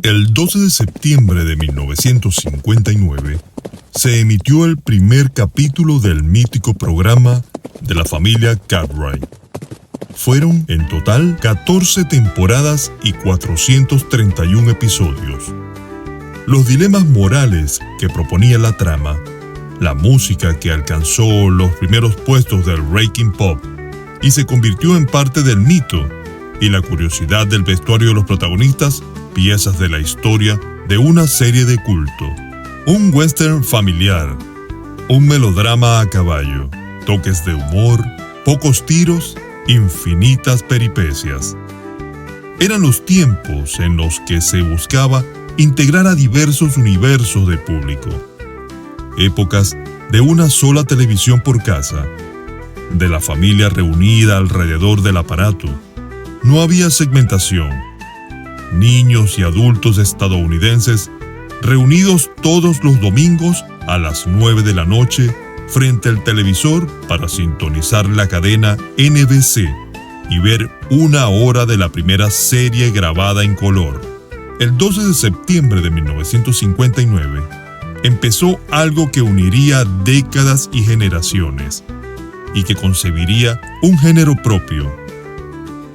El 12 de septiembre de 1959 se emitió el primer capítulo del mítico programa de la familia Cartwright. Fueron en total 14 temporadas y 431 episodios. Los dilemas morales que proponía la trama, la música que alcanzó los primeros puestos del ranking pop y se convirtió en parte del mito, y la curiosidad del vestuario de los protagonistas, piezas de la historia de una serie de culto. Un western familiar, un melodrama a caballo, toques de humor, pocos tiros, infinitas peripecias. Eran los tiempos en los que se buscaba integrar a diversos universos de público. Épocas de una sola televisión por casa, de la familia reunida alrededor del aparato. No había segmentación. Niños y adultos estadounidenses reunidos todos los domingos a las 9 de la noche frente al televisor para sintonizar la cadena NBC y ver una hora de la primera serie grabada en color. El 12 de septiembre de 1959 empezó algo que uniría décadas y generaciones y que concebiría un género propio.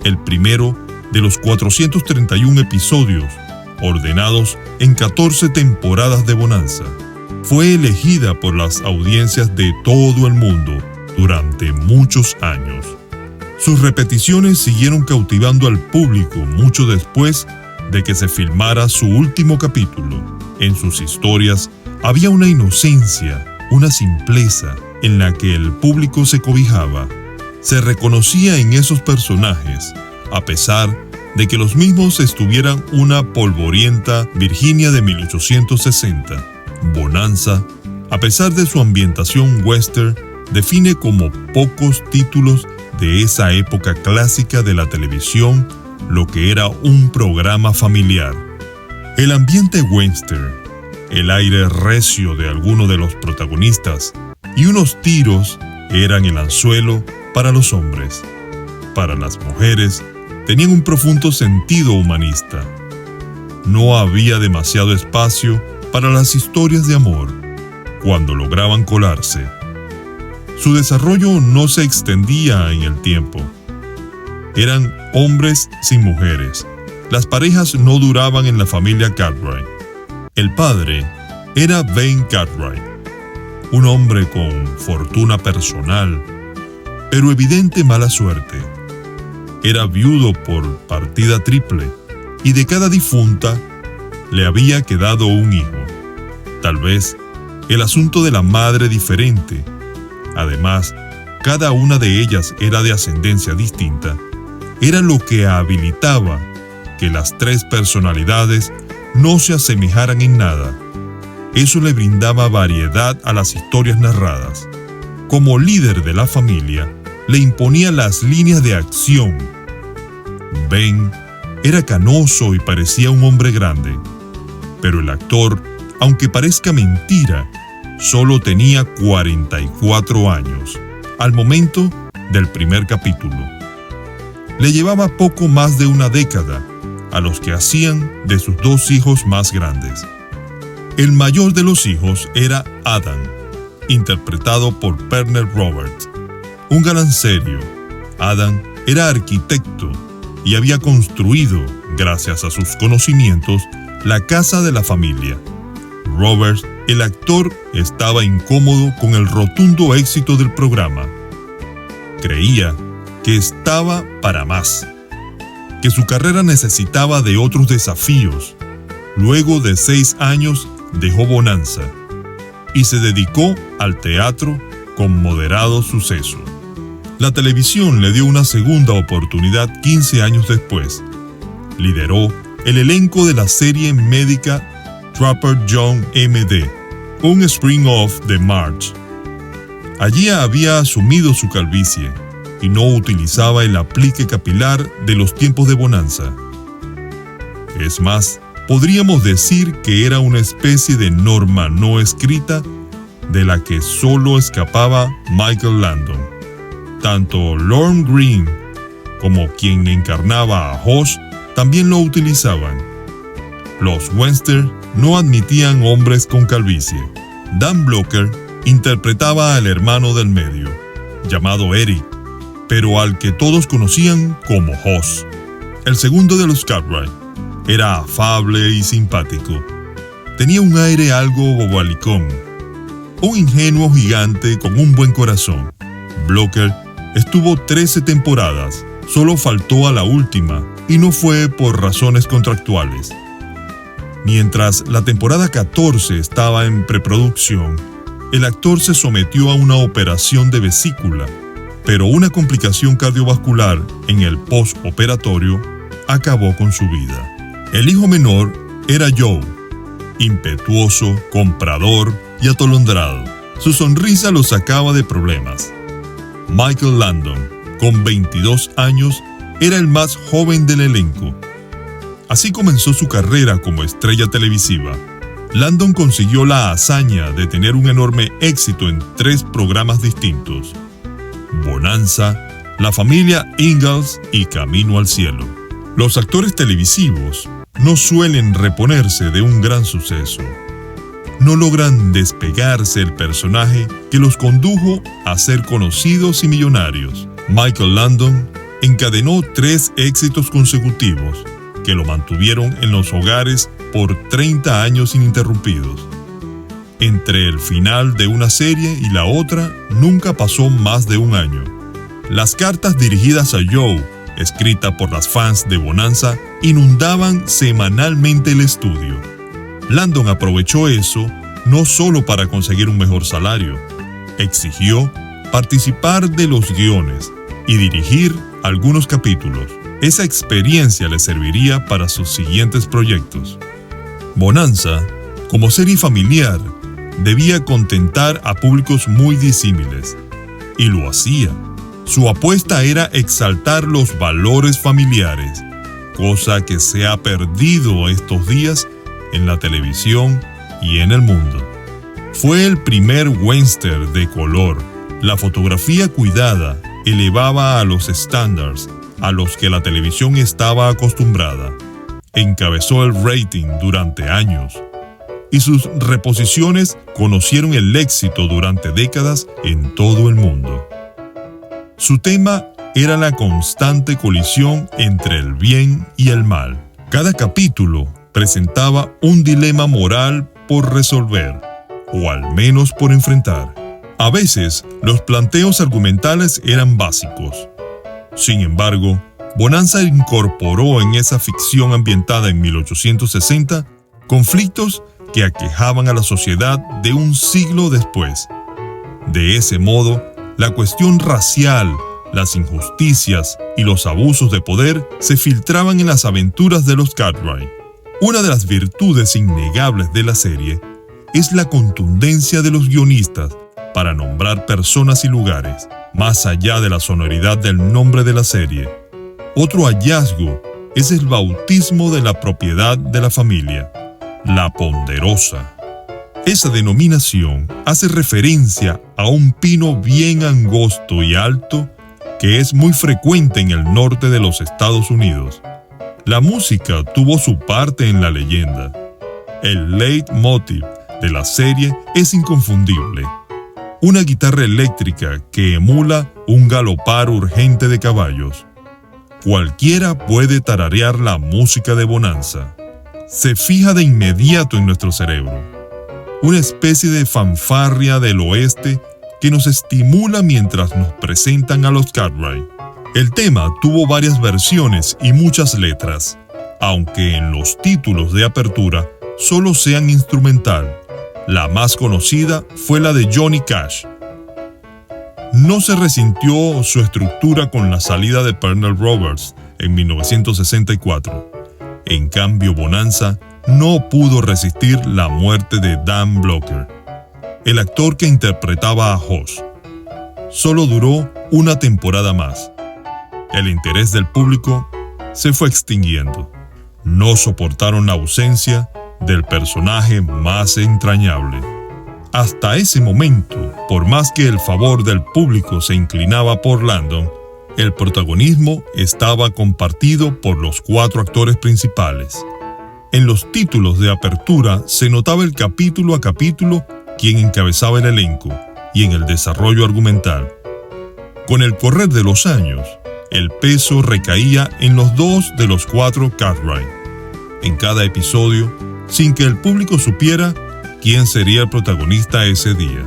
El primero de los 431 episodios, ordenados en 14 temporadas de Bonanza, fue elegida por las audiencias de todo el mundo durante muchos años. Sus repeticiones siguieron cautivando al público mucho después de que se filmara su último capítulo. En sus historias había una inocencia, una simpleza en la que el público se cobijaba. Se reconocía en esos personajes, a pesar de que los mismos estuvieran una polvorienta Virginia de 1860. Bonanza, a pesar de su ambientación western, define como pocos títulos de esa época clásica de la televisión lo que era un programa familiar. El ambiente western, el aire recio de algunos de los protagonistas y unos tiros eran el anzuelo para los hombres. Para las mujeres, tenían un profundo sentido humanista. No había demasiado espacio para las historias de amor cuando lograban colarse. Su desarrollo no se extendía en el tiempo. Eran hombres sin mujeres. Las parejas no duraban en la familia Cartwright. El padre era Ben Cartwright, un hombre con fortuna personal, pero evidente mala suerte. Era viudo por partida triple y de cada difunta le había quedado un hijo. Tal vez el asunto de la madre diferente. Además, cada una de ellas era de ascendencia distinta. Era lo que habilitaba que las tres personalidades no se asemejaran en nada. Eso le brindaba variedad a las historias narradas. Como líder de la familia, le imponía las líneas de acción. Ben era canoso y parecía un hombre grande, pero el actor, aunque parezca mentira, solo tenía 44 años al momento del primer capítulo. Le llevaba poco más de una década a los que hacían de sus dos hijos más grandes. El mayor de los hijos era Adam, interpretado por Pernell Roberts, un galán serio. Adam era arquitecto y había construido, gracias a sus conocimientos, la casa de la familia. Roberts, el actor, estaba incómodo con el rotundo éxito del programa. Creía que estaba para más, que su carrera necesitaba de otros desafíos. Luego de 6 años dejó Bonanza y se dedicó al teatro con moderado suceso. La televisión le dio una segunda oportunidad 15 años después. Lideró el elenco de la serie médica Trapper John M.D., un spin-off de March. Allí había asumido su calvicie y no utilizaba el aplique capilar de los tiempos de Bonanza. Es más, podríamos decir que era una especie de norma no escrita de la que solo escapaba Michael Landon. Tanto Lorne Greene como quien encarnaba a Hoss también lo utilizaban. Los Webster no admitían hombres con calvicie. Dan Blocker interpretaba al hermano del medio, llamado Eric, pero al que todos conocían como Hoss. El segundo de los Cartwright era afable y simpático. Tenía un aire algo bobalicón, un ingenuo gigante con un buen corazón. Blocker estuvo 13 temporadas, solo faltó a la última, y no fue por razones contractuales. Mientras la temporada 14 estaba en preproducción, el actor se sometió a una operación de vesícula, pero una complicación cardiovascular en el postoperatorio acabó con su vida. El hijo menor era Joe, impetuoso, comprador y atolondrado. Su sonrisa lo sacaba de problemas. Michael Landon, con 22 años, era el más joven del elenco. Así comenzó su carrera como estrella televisiva. Landon consiguió la hazaña de tener un enorme éxito en 3 programas distintos: Bonanza, La familia Ingalls y Camino al cielo. Los actores televisivos no suelen reponerse de un gran suceso. No logran despegarse del personaje que los condujo a ser conocidos y millonarios. Michael Landon encadenó 3 éxitos consecutivos que lo mantuvieron en los hogares por 30 años ininterrumpidos. Entre el final de una serie y la otra nunca pasó más de un año. Las cartas dirigidas a Joe, escritas por las fans de Bonanza, inundaban semanalmente el estudio. Landon aprovechó eso no solo para conseguir un mejor salario, exigió participar de los guiones y dirigir algunos capítulos. Esa experiencia le serviría para sus siguientes proyectos. Bonanza, como serie familiar, debía contentar a públicos muy disímiles, y lo hacía. Su apuesta era exaltar los valores familiares, cosa que se ha perdido estos días en la televisión y en el mundo. Fue el primer western de color. La fotografía cuidada elevaba a los estándares a los que la televisión estaba acostumbrada. Encabezó el rating durante años, y sus reposiciones conocieron el éxito durante décadas en todo el mundo. Su tema era la constante colisión entre el bien y el mal. Cada capítulo presentaba un dilema moral por resolver, o al menos por enfrentar. A veces, los planteos argumentales eran básicos. Sin embargo, Bonanza incorporó en esa ficción ambientada en 1860 conflictos que aquejaban a la sociedad de un siglo después. De ese modo, la cuestión racial, las injusticias y los abusos de poder se filtraban en las aventuras de los Cartwright. Una de las virtudes innegables de la serie es la contundencia de los guionistas para nombrar personas y lugares, más allá de la sonoridad del nombre de la serie. Otro hallazgo es el bautismo de la propiedad de la familia, la Ponderosa. Esa denominación hace referencia a un pino bien angosto y alto que es muy frecuente en el norte de los Estados Unidos. La música tuvo su parte en la leyenda. El leitmotiv de la serie es inconfundible: una guitarra eléctrica que emula un galopar urgente de caballos. Cualquiera puede tararear la música de Bonanza. Se fija de inmediato en nuestro cerebro. Una especie de fanfarria del oeste que nos estimula mientras nos presentan a los Cartwright. El tema tuvo varias versiones y muchas letras, aunque en los títulos de apertura solo sean instrumental. La más conocida fue la de Johnny Cash. No se resintió su estructura con la salida de Pernell Roberts en 1964. En cambio, Bonanza no pudo resistir la muerte de Dan Blocker, el actor que interpretaba a Hoss. Solo duró una temporada más. El interés del público se fue extinguiendo. No soportaron la ausencia del personaje más entrañable. Hasta ese momento, por más que el favor del público se inclinaba por Landon, el protagonismo estaba compartido por los 4 actores principales. En los títulos de apertura se notaba el capítulo a capítulo quién encabezaba el elenco y en el desarrollo argumental. Con el correr de los años, el peso recaía en los 2 de los 4 Cartwright en cada episodio, sin que el público supiera quién sería el protagonista ese día.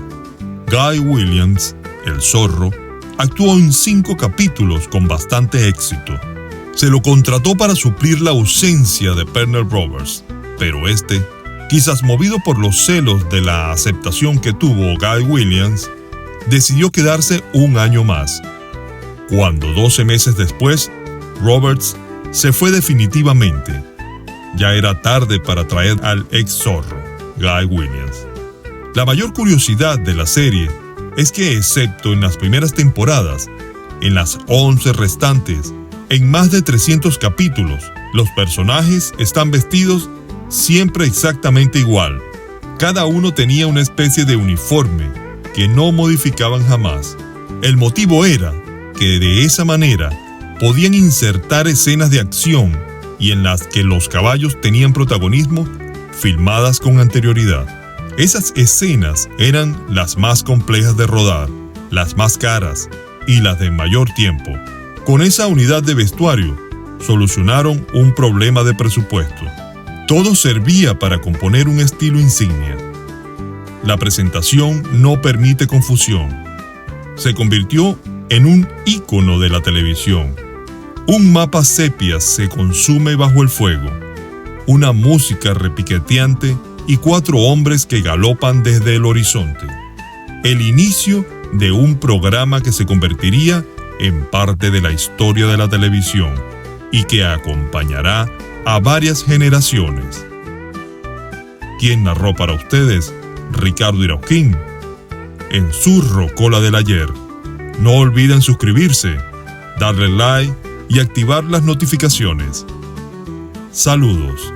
Guy Williams, el zorro, actuó en 5 capítulos con bastante éxito. Se lo contrató para suplir la ausencia de Pernell Roberts, pero este, quizás movido por los celos de la aceptación que tuvo Guy Williams, decidió quedarse un año más. Cuando 12 meses después, Roberts se fue definitivamente, ya era tarde para traer al ex zorro, Guy Williams. La mayor curiosidad de la serie es que, excepto en las primeras temporadas, en las 11 restantes, en más de 300 capítulos, los personajes están vestidos siempre exactamente igual. Cada uno tenía una especie de uniforme que no modificaban jamás. El motivo era que de esa manera podían insertar escenas de acción y en las que los caballos tenían protagonismo filmadas con anterioridad. Esas escenas eran las más complejas de rodar, las más caras y las de mayor tiempo. Con esa unidad de vestuario, solucionaron un problema de presupuesto. Todo servía para componer un estilo insignia. La presentación no permite confusión. Se convirtió en un ícono de la televisión. Un mapa sepia se consume bajo el fuego. Una música repiqueteante y 4 hombres que galopan desde el horizonte. El inicio de un programa que se convertiría en parte de la historia de la televisión y que acompañará a varias generaciones. ¿Quién narró para ustedes? Ricardo Irauquín. En su Rocola del Ayer. No olviden suscribirse, darle like y activar las notificaciones. Saludos.